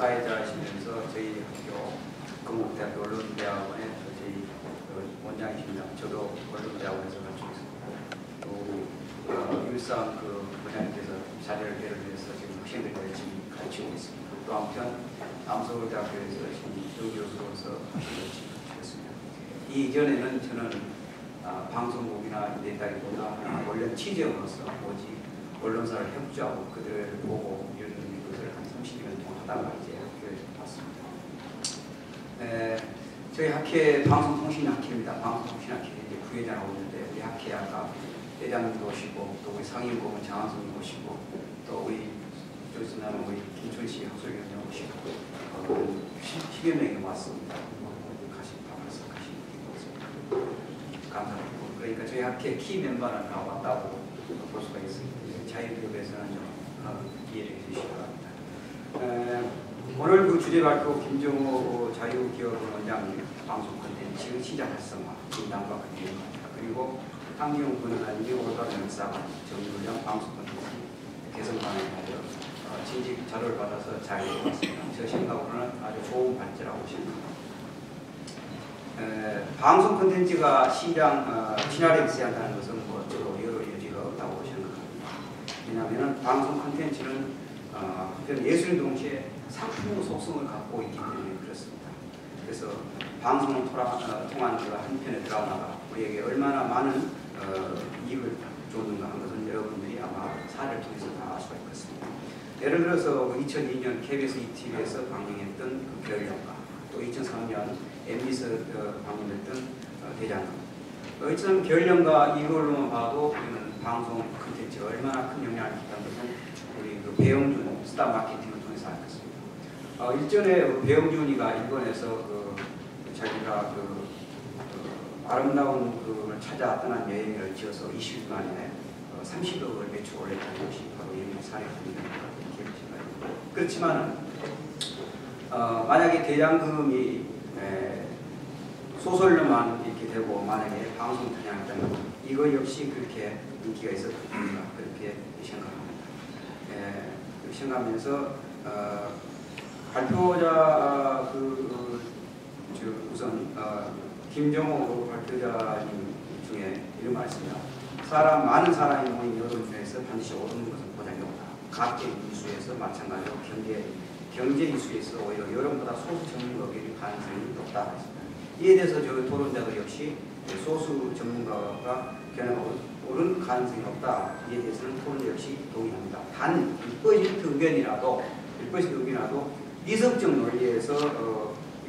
사회자이시면서 저희 학교 건국대학교 언론대학원의 저희 원장이십니다. 저도 언론대학원에서 가르치고 있습니다. 또 일상 원장님께서 자료를 배려해서 지금 학생들을 열심히 가르치고 있습니다. 또 한편 남서울대학교에서 정교수로서 학생을 열심히 가르치고 있습니다. 이전에는 저는 방송국이나 이랬다기보다 원래 취재원으로서 오직 언론사를 협조하고 그들을 보고 이런 것을 한 30년 동안 하다가 이제 학교에서 봤습니다. 저희 학회 방송통신학회입니다. 방송통신학회 이제 부회장하고 있는데 우리 학회 아까 회장님도 오시고 또 우리 상임고문 장한성님 오시고 또 우리 저기서 나는 우리 김춘식 학술위원장 오시고 10여 명이 왔습니다. 감사드리고 그러니까 저희 학회 키 멤버는 다 왔다고 볼 수가 있습니다. 자유기업에서는 좀 이해를 해주시기 바랍니다. 오늘 그 주제 발표 김정호 자유기업원 원장님 방송 콘텐츠 시장 활성화 진단과 그리고 황기용 권한이 올바른 역사관 정유령 방송 콘텐츠 개선 방안에 하여 진직 자료를 받아서 잘 읽어봤습니다. 저 생각으로는 아주 좋은 발제라고 생각합니다. 방송 콘텐츠가 시장 진화를 유지한다는 것은 뭐 저도 여러 여지가 없다고 생각합니다. 왜냐하면 방송 콘텐츠는 한편 예술의 동시에 상품 속성을 갖고 있기 때문에 그렇습니다. 그래서 방송을 통한 그 한편의 드라마가 우리에게 얼마나 많은 이익을 줬는가 하는 것은 여러분들이 아마 사례를 통해서 다 알 수가 있겠습니다. 예를 들어서 2002년 KBS ETV에서 방영했던 그 별영가, 또 2003년 MB에서 방영했던 대장금. 2003년 별영가 이걸로만 봐도 우리는 방송 콘텐츠가 얼마나 큰 영향을 미쳤다는 것은 우리 그 배영준 스타 마케팅을 통해서 알겠습니다. 일전에 배영준이가 일본에서 자기가 아름다운 그걸 찾아 떠난 여행을 지어서 20일 만에 30억을 매출 올렸다는 것이 바로 이 사례입니다. 그렇지만은 만약에 대장금이 소설로만 이렇게 되고 만약에 방송 편향했다면 이거 역시 그렇게 인기가 있었던 겁니다. 그렇게 생각합니다. 그렇게 생각하면서 발표자 우선 김정호 발표자님 중에 이런 말이 있습니다. 많은 사람이 모인 여론 중에서 반드시 오르는 것은 보장이 없다. 각계 이슈에서 마찬가지로 경제 이슈에서 오히려 여론보다 소수 전문가에게 가능성이 높다. 이에 대해서 저 토론자도 역시 소수 전문가가 견해가 옳은 가능성이 없다. 이에 대해서는 토론 역시 동의합니다. 단 1% 의견이라도 이성적 논리에서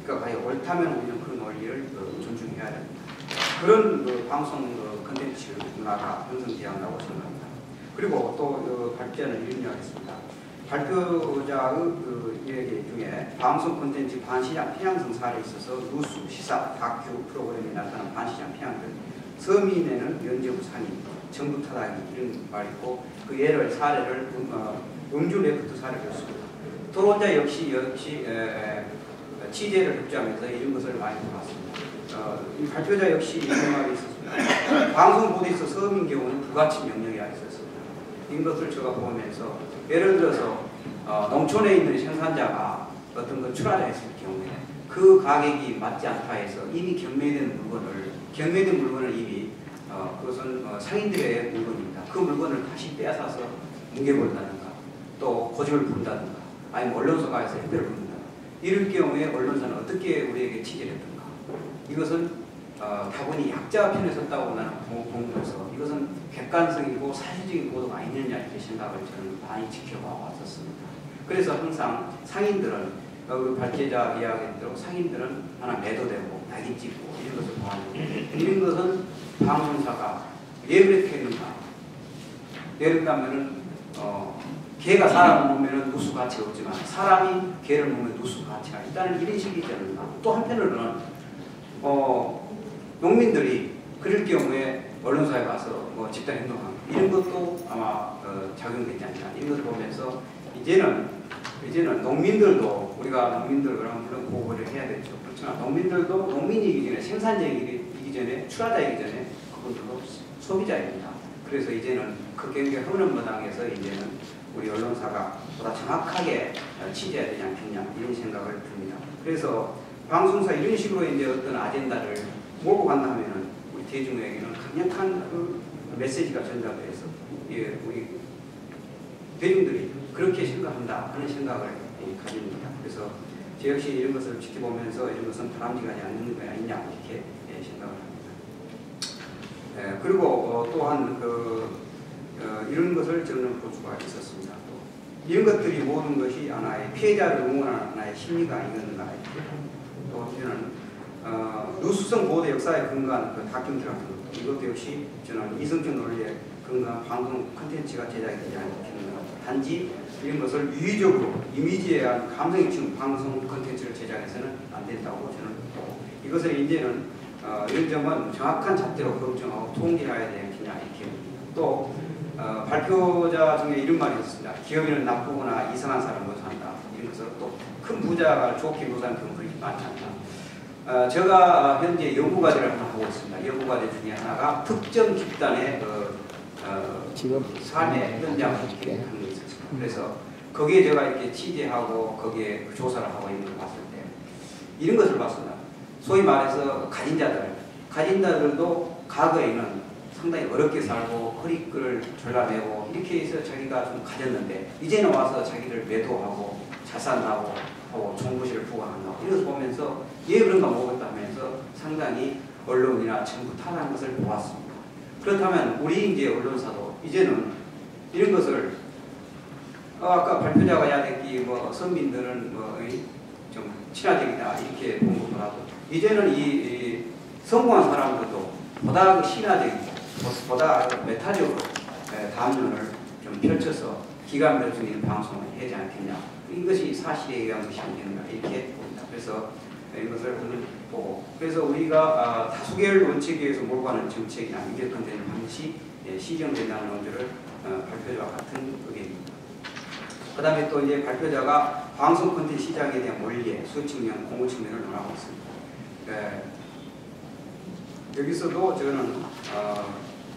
그러니까 과연 옳다면 우리는 그 논리를 존중해야 됩니다. 그런 방송 컨텐츠 문화가 형성되어야 한다고 생각합니다. 그리고 또 발표자는 이런 이야기했습니다. 발표자의 이야기 중에 방송 콘텐츠 반시장 편향성 사례에 있어서 뉴스, 시사, 다큐 프로그램에 나타난 반시장 편향들, 서민에는 면제부 산입, 정부 타당이 이런 말이 있고 그 사례를 음주 레프트 사례를 줬습니다. 토론자 역시 취재를 협조하면서 이런 것을 많이 봤습니다. 이 발표자 역시 이런 말이 있었습니다. 방송 보도에서 서민 경우는 부가침 명령이 있었습니다. 이런 것을 제가 보면서 예를 들어서 농촌에 있는 생산자가 어떤 걸 출하했을 경우에 그 가격이 맞지 않다 해서 이미 경매된 물건을 이미 그것은 상인들의 물건입니다. 그 물건을 다시 빼앗아서 뭉개버린다든가 또 고집을 부른다든가 아니면 언론사가 해서 협회를 부른다. 이럴 경우에 언론사는 어떻게 우리에게 취재를 했던가. 이것은 다분히 약자 편에 섰다고 나는 보면서 이것은 객관성이고 사실적인 보도가 있느냐 이렇게 생각을 저는 많이 지켜봐 왔었습니다. 그래서 항상 상인들은 발제자 이야기한 대로 상인들은 하나 매도되고 낙인 찍고 이런 것을 보았는데 이런 것은 방송사가 왜 그렇게 했는가. 예를 들면은 개가 사람을 보면 누수 가치가 없지만 사람이 개를 보면 누수 가치가 있다는 이런 식이지 않는가. 또 한편으로는 농민들이 그럴 경우에 언론사에 가서 집단 행동하는 이런 것도 아마 작용되지 않나 이런 것을 보면서 이제는 농민들도 우리가 농민들 그러면 물론 보호를 해야 되죠. 그렇지만 농민들도 농민이기 전에 생산자이기 전에 출하자이기 전에 그분들도 소비자입니다. 그래서 이제는 그 경계 흐름 마당에서 이제는 우리 언론사가 보다 정확하게 취재해야 되지 않겠냐 이런 생각을 듭니다. 그래서 방송사 이런 식으로 이제 어떤 아젠다를 몰고 간다면은 우리 대중에게는 강력한 그 메시지가 전달돼서 예, 우리 대중들이 그렇게 생각한다 하는 생각을 가집니다. 그래서 저 역시 이런 것을 지켜보면서 이런 것은 바람직하지 않는 거 아니냐 이렇게 생각을 합니다. 그리고 또한 이런 것을 저는 볼 수가 있었습니다. 또 이런 것들이 모든 것이 하나의 피해자를 응원하는 하나의 심리가 있는가 또 저는 누수성 보도 역사에 근거한 그 다큐멘터리 같은 것도 이것도 역시 저는 이성적 논리에 근거한 방송 콘텐츠가 제작이 되지 않겠는가. 단지 이런 것을 유의적으로 이미지에 의한 감성에 치운 방송 콘텐츠를 제작해서는 안 된다고 저는 보고 이것을 이제는 이런 점은 정확한 잣대로 검증하고 통제해야 되겠냐 이렇게 또 발표자 중에 이런 말이 있습니다. 기업인은 나쁘거나 이상한 사람을 묘사한다. 이런 것을 또 큰 부자가 좋게 묘사하는 경우는 그렇게 많지 않다. 제가 현재 연구과제를 하나 하고 있습니다. 연구과제 중에 하나가 특정 집단의 삶의 현장을 이렇게 하는 게 있었습니다. 그래서 거기에 제가 이렇게 취재하고 거기에 조사를 하고 있는 걸 봤을 때 이런 것을 봤습니다. 소위 말해서 가진자들도 과거에는 상당히 어렵게 살고 허리끈을 졸라매고 이렇게 해서 자기가 좀 가졌는데 이제는 와서 자기를 매도하고 자산하고 하고 종부실을 부과한다고 이것을 보면서 예 그런가 모르겠다 하면서 상당히 언론이나 정부 탓하는 것을 보았습니다. 그렇다면 우리 이제 언론사도 이제는 이런 것을 아까 발표자가 야देख기 뭐 선민들은 뭐 좀 친화적이다 이렇게 본 것보다도 이제는 이 성공한 사람들도 보다 신화적이고 보다 메타적으로 담론을 좀 펼쳐서 기관별 중인 방송을 하지 않겠냐. 이것이 사실에 의한 것이 아니겠나 이렇게 봅니다. 그래서 이것을 보고 그래서 우리가 다수결 원칙에 의해서 몰고 가는 정책이나 미디어 콘텐츠 반드시 시정된다는 논조를 발표자와 같은 의견입니다. 그 다음에 또 이제 발표자가 방송 콘텐츠 시장에 대한 원리의 수요 측면, 공급 측면을 논하고 있습니다. 여기서도 저는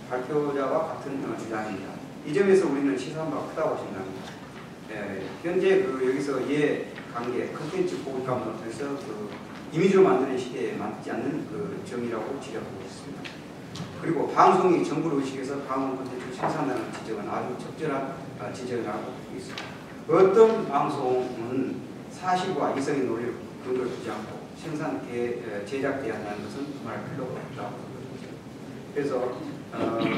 발표자와 같은 주장입니다. 이 점에서 우리는 시사한 바가 크다고 생각합니다. 현재 여기서 관계, 콘텐츠 보급감으로서 이미지로 만드는 시대에 맞지 않는 점이라고 지적하고 있습니다. 그리고 방송이 정부를 의식해서 방송 콘텐츠를 생산하는 지적은 아주 적절한 지적이라고 보고 있습니다. 어떤 방송은 사실과 이성의 논리를 근거를 두지 않고 제작돼야 한다는 것은 정말 필요가 없다고 보입니다. 그래서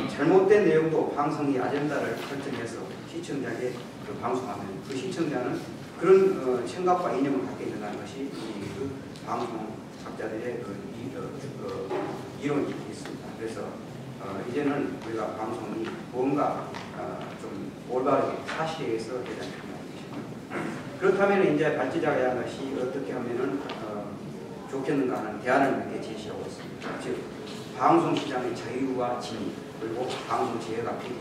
잘못된 내용도 방송이 아젠다를 설정해서 시청자에게 방송하면 그 시청자는 그런 생각과 이념을 갖게 된다는 것이 방송 작자들의 이론이 있습니다. 그래서 이제는 우리가 방송이 뭔가 좀 올바르게 사실에 의해서 대단히 그렇다면 이제 발제자가 해야 할 것이 어떻게 하면은 좋겠는가 하는 대안을 몇 개 제시하고 있습니다. 즉 방송 시장의 자유와 진위 그리고 방송 재해가 폐기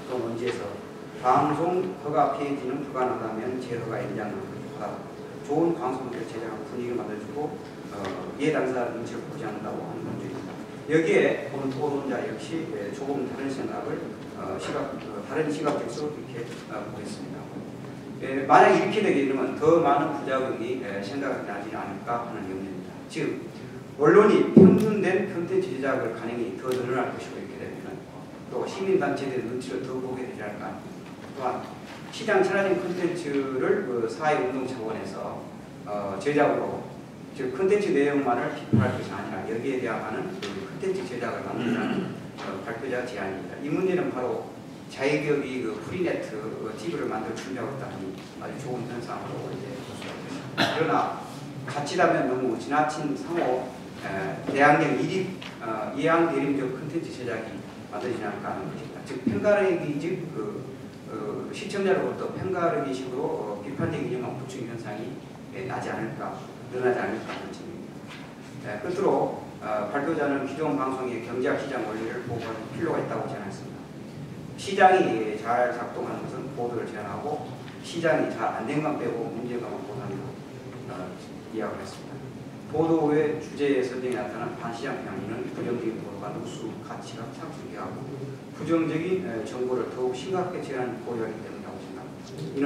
또 문제에서 방송 허가 폐지는 불가능하다면 재허가 연장을 하다 좋은 방송을 제작하고 분위기를 만들어주고 이해 당사자 눈치를 보지 않는다고 하는 문제입니다. 여기에 보는 토론자 역시 조금 다른 생각을 다른 시각적으로 이렇게 보겠습니다. 만약 이렇게 되게 되면 더 많은 부작용이 생각이 나지 않을까 하는 염려입니다. 즉 언론이 평준된 콘텐츠 제작을 가능히 더 늘어날 것이고 이렇게 되면 또 시민단체들의 눈치를 더 보게 되지 않을까. 또한 시장 친화적인 콘텐츠를 사회운동 차원에서 제작으로 즉 콘텐츠 내용만을 비판할 것이 아니라 여기에 대항하는 콘텐츠 제작을 만들자는 발표자 제안입니다. 이 문제는 바로 자기업이 프리네트 TV를 만들 준비하고 있다니 아주 좋은 현상으로 이제 볼 수가 있습니다. 그러나 자칫하면 너무 지나친 상호 대항력 이양 대립적 콘텐츠 제작이 만들어지지 않을까 하는 것입니다. 즉 편가르기 즉 시청자로부터 편가르기식으로 비판적인 이념만 부추긴 현상이 나지 않을까 늘어나지 않을까 하는 점입니다. 끝으로 발표자는 기존 방송의 경제학 시장 원리를 보고할 필요가 있다고 제안했습니다. 시장이 잘 작동하는 것은 보도를 제한하고 시장이 잘 안 된 것 빼고 문제가만 보도하는 이야기를 했습니다. 보도의 주제의 설정에 나타난 반시장 편의는 부정적인 보도가 누수 가치가 상승하고 부정적인 정보를 더욱 심각하게 제한하는 보도하기 때문이라고 생각합니다.